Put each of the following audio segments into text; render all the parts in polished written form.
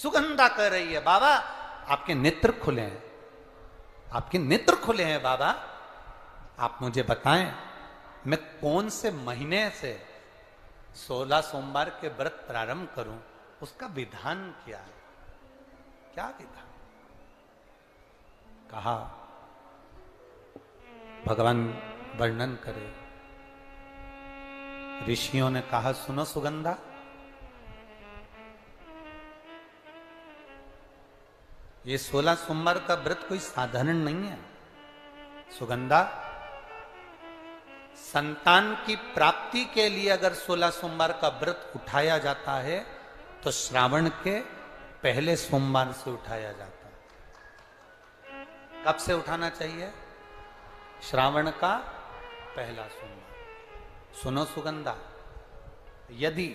सुगंधा कह रही है, बाबा आपके नेत्र खुले हैं, आपके नेत्र खुले हैं बाबा, आप मुझे बताएं मैं कौन से महीने से 16 सोमवार के व्रत प्रारंभ करूं, उसका विधान क्या है, क्या विधान। कहा भगवान वर्णन करे। ऋषियों ने कहा सुनो सुगंधा, ये 16 सोमवार का व्रत कोई साधारण नहीं है। सुगंधा, संतान की प्राप्ति के लिए अगर 16 सोमवार का व्रत उठाया जाता है तो श्रावण के पहले सोमवार से उठाया जाता है। कब से उठाना चाहिए? श्रावण का पहला सोमवार। सुनो सुगंधा, यदि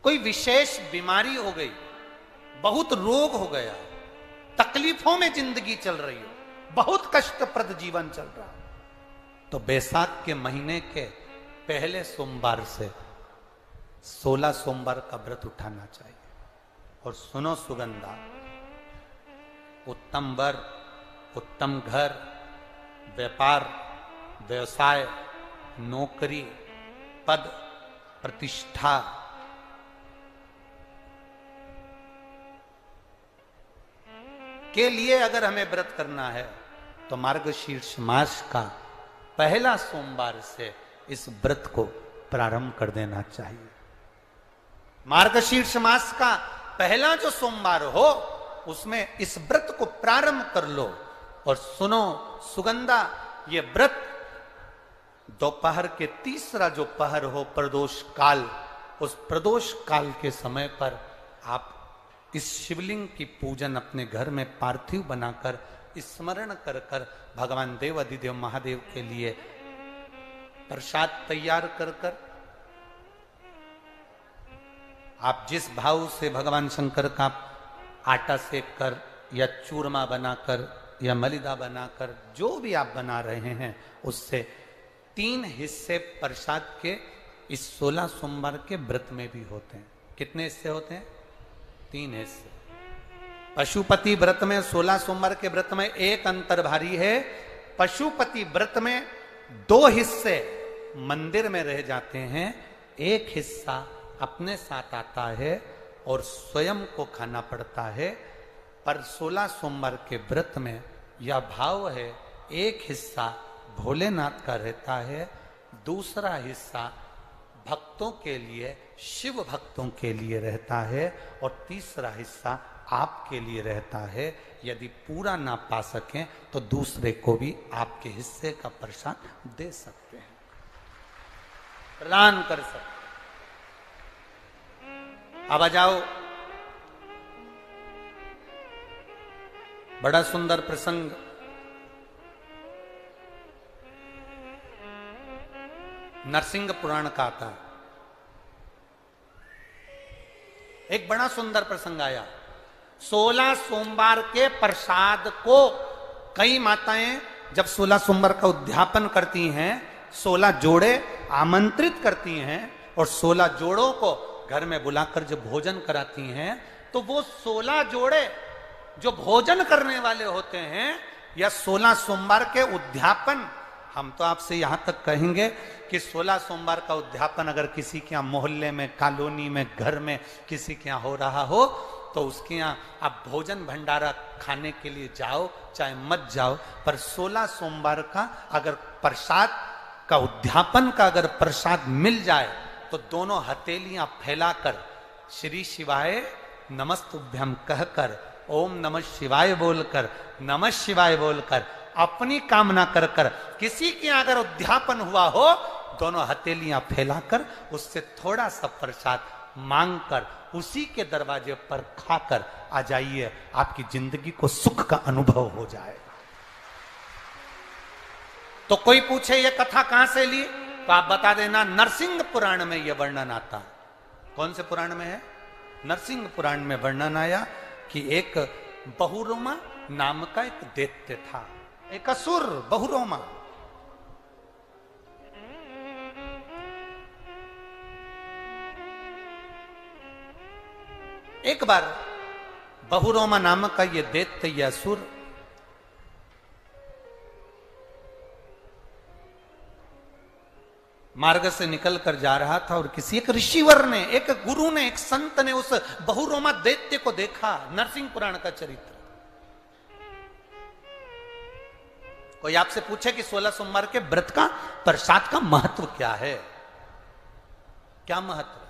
कोई विशेष बीमारी हो गई, बहुत रोग हो गया, तकलीफों में जिंदगी चल रही हो, बहुत कष्टप्रद जीवन चल रहा, तो बैसाख के महीने के पहले सोमवार से 16 सोमवार का व्रत उठाना चाहिए। और सुनो सुगंधा, उत्तम वर, उत्तम घर, व्यापार, व्यवसाय, नौकरी, पद, प्रतिष्ठा, के लिए अगर हमें व्रत करना है तो मार्गशीर्ष मास का पहला सोमवार से इस व्रत को प्रारंभ कर देना चाहिए। मार्गशीर्ष मास का पहला जो सोमवार हो उसमें इस व्रत को प्रारंभ कर लो। और सुनो सुगंधा, ये व्रत दोपहर के तीसरा जो पहर हो, प्रदोष काल, उस प्रदोष काल के समय पर आप इस शिवलिंग की पूजन अपने घर में पार्थिव बनाकर स्मरण कर कर भगवान देव अधिदेव महादेव के लिए प्रसाद तैयार कर कर, आप जिस भाव से भगवान शंकर का आटा सेक कर या चूरमा बनाकर या मलिदा बनाकर जो भी आप बना रहे हैं, उससे 3 हिस्से प्रसाद के इस 16 सोमवार के व्रत में भी होते हैं। कितने हिस्से होते हैं? 3 हिस्से। पशुपति व्रत में 16 सोमवार के व्रत में एक अंतर भारी है। पशुपति व्रत में 2 हिस्से मंदिर में रह जाते हैं, एक हिस्सा अपने साथ आता है और स्वयं को खाना पड़ता है। पर 16 सोमवार के व्रत में यह भाव है, एक हिस्सा भोलेनाथ का रहता है, दूसरा हिस्सा भक्तों के लिए, शिव भक्तों के लिए रहता है, और तीसरा हिस्सा आपके लिए रहता है। यदि पूरा ना पा सकें तो दूसरे को भी आपके हिस्से का प्रसाद दे सकते हैं, प्रदान कर सकते हैं। अब आ जाओ, बड़ा सुंदर प्रसंग। नरसिंह पुराण का आता है। एक बड़ा सुंदर प्रसंग आया। 16 सोमवार के प्रसाद को कई माताएं जब 16 सोमवार का उद्यापन करती हैं, 16 जोड़े आमंत्रित करती हैं और 16 जोड़ों को घर में बुलाकर जब भोजन कराती हैं, तो वो 16 जोड़े जो भोजन करने वाले होते हैं या 16 सोमवार के उद्यापन, हम तो आपसे यहां तक कहेंगे कि 16 सोमवार का उद्यापन अगर किसी के यहाँ मोहल्ले में, कॉलोनी में, घर में किसी के यहाँ हो रहा हो तो उसके यहाँ आप भोजन भंडारा खाने के लिए जाओ चाहे मत जाओ, पर 16 सोमवार का अगर प्रसाद का उद्यापन का अगर प्रसाद मिल जाए तो दोनों हथेलियां फैलाकर श्री शिवाय नमस्तुभ्यम कहकर, ओम नमः शिवाय बोलकर, नमः शिवाय बोलकर, अपनी कामना कर कर, किसी के अगर उद्यापन हुआ हो, दोनों हथेलियां फैलाकर उससे थोड़ा सा प्रसाद मांगकर उसी के दरवाजे पर खाकर आ जाइए, आपकी जिंदगी को सुख का अनुभव हो जाए। तो कोई पूछे ये कथा कहां से ली, तो आप बता देना नरसिंह पुराण में यह वर्णन आता है। कौन से पुराण में है? नरसिंह पुराण में वर्णन आया कि एक बहुरोमा नाम का एक दैत्य था, एक असुर बहुरोमा। एक बार बहुरोमा नामक का ये दैत्य या असुर मार्ग से निकल कर जा रहा था और किसी एक ऋषिवर ने, एक गुरु ने, एक संत ने उस बहुरोमा दैत्य को देखा। नरसिंह पुराण का चरित्र। कोई आपसे पूछे कि 16 सोमवार के व्रत का प्रसाद का महत्व क्या है, क्या महत्व?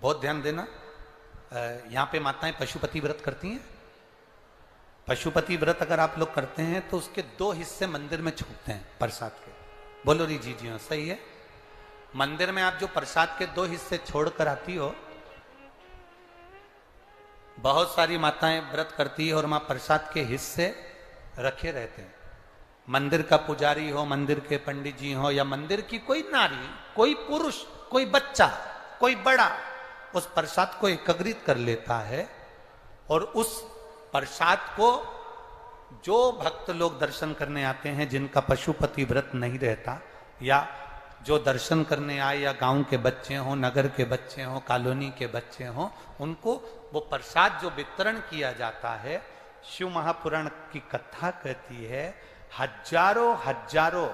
बहुत ध्यान देना, यहां पे माताएं पशुपति व्रत करती हैं। पशुपति व्रत अगर आप लोग करते हैं तो उसके 2 हिस्से मंदिर में छूटते हैं प्रसाद के। बोलो री जी हाँ, सही है। मंदिर में आप जो प्रसाद के 2 हिस्से छोड़कर आती हो, बहुत सारी माताएं व्रत करती है और वहां प्रसाद के हिस्से रखे रहते हैं। मंदिर का पुजारी हो, मंदिर के पंडित जी हो, या मंदिर की कोई नारी, कोई पुरुष, कोई बच्चा, कोई बड़ा, उस प्रसाद को एकत्रित कर लेता है और उस प्रसाद को जो भक्त लोग दर्शन करने आते हैं, जिनका पशुपति व्रत नहीं रहता, या जो दर्शन करने आए, या गांव के बच्चे हों, नगर के बच्चे हों, कॉलोनी के बच्चे हों, उनको वो प्रसाद जो वितरण किया जाता है, शिव महापुराण की कथा कहती है, हजारों हजारों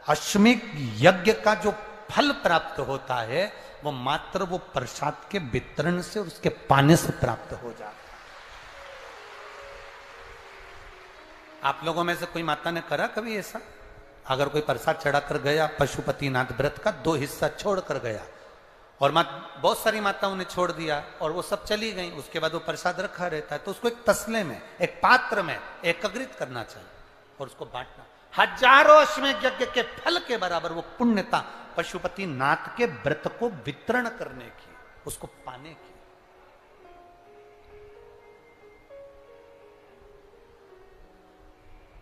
अश्वमेध यज्ञ का जो फल प्राप्त होता है, वो मात्र वो प्रसाद के वितरण से और उसके पाने से प्राप्त हो जाता है। आप लोगों में से कोई माता ने करा कभी ऐसा? अगर कोई प्रसाद चढ़ाकर गया, पशुपतिनाथ व्रत का 2 हिस्सा छोड़कर गया, और बहुत सारी माताओं ने छोड़ दिया और वो सब चली गई, उसके बाद वो प्रसाद रखा रहता है, तो उसको एक तसले में, एक पात्र में एकत्रित करना चाहिए और उसको बांटना। हजारों अश्वमेध यज्ञ के फल के बराबर वो पुण्यता पशुपतिनाथ के व्रत को वितरण करने की, उसको पाने की।